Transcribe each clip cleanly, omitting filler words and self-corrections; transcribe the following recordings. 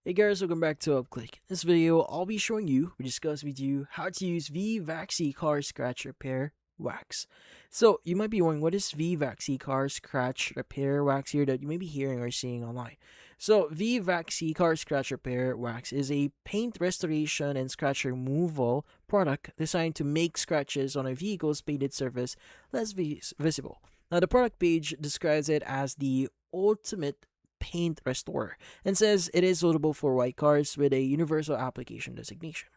Hey guys, welcome back to UpClick. In this video, I'll be showing you, we discuss with you, how to use V-Vaxy Car Scratch Repair Wax. So, you might be wondering, what is V-Vaxy Car Scratch Repair Wax here that you may be hearing or seeing online? So, V-Vaxy Car Scratch Repair Wax is a paint restoration and scratch removal product designed to make scratches on a vehicle's painted surface less visible. Now, the product page describes it as the ultimate paint restorer and says it is suitable for white cars with a universal application designation.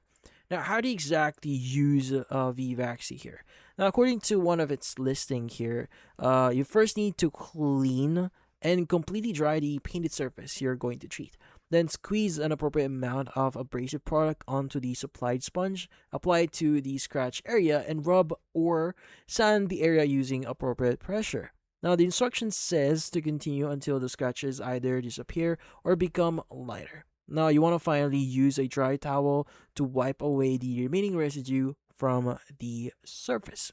Now, how do you exactly use V-Vaxy here? Now, according to one of its listing here, you first need to clean and completely dry the painted surface you're going to treat. Then squeeze an appropriate amount of abrasive product onto the supplied sponge, apply it to the scratch area, and rub or sand the area using appropriate pressure. Now, the instruction says to continue until the scratches either disappear or become lighter. Now, you want to finally use a dry towel to wipe away the remaining residue from the surface.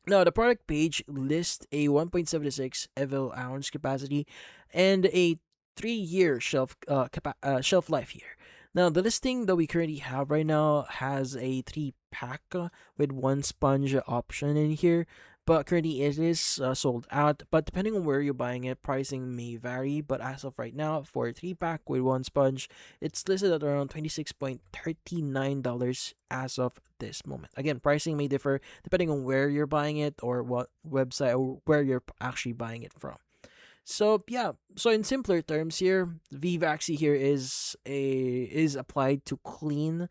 Now, the product page lists a 1.76 evil ounce capacity and a 3-year shelf life here. Now, the listing that we currently have right now has a 3-pack with one sponge option in here, but currently it is sold out. But depending on where you're buying it, pricing may vary. But as of right now, for a 3-pack with one sponge, it's listed at around $26.39 as of this moment. Again, pricing may differ depending on where you're buying it or what website or where you're actually buying it from. So yeah, so in simpler terms here, V-Vaxy here is applied to clean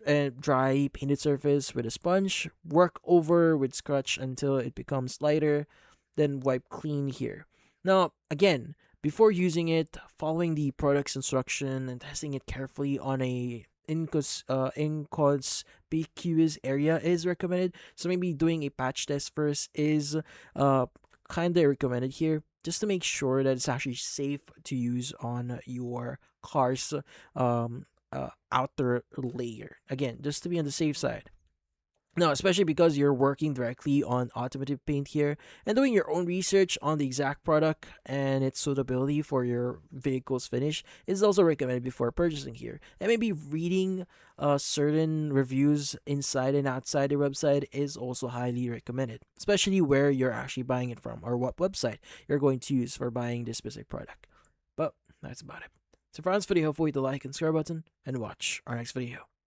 and dry painted surface with a sponge, work over with scratch until it becomes lighter, then wipe clean here. Now, again, before using it, following the product's instruction and testing it carefully on a inconspicuous area is recommended. So maybe doing a patch test first is kind of recommended here, just to make sure that it's actually safe to use on your car's outer layer. Again, just to be on the safe side. Now, especially because you're working directly on automotive paint here and doing your own research on the exact product and its suitability for your vehicle's finish is also recommended before purchasing here. And maybe reading certain reviews inside and outside the website is also highly recommended, especially where you're actually buying it from or what website you're going to use for buying this specific product. But that's about it. So for this video, feel free to like and subscribe button and watch our next video.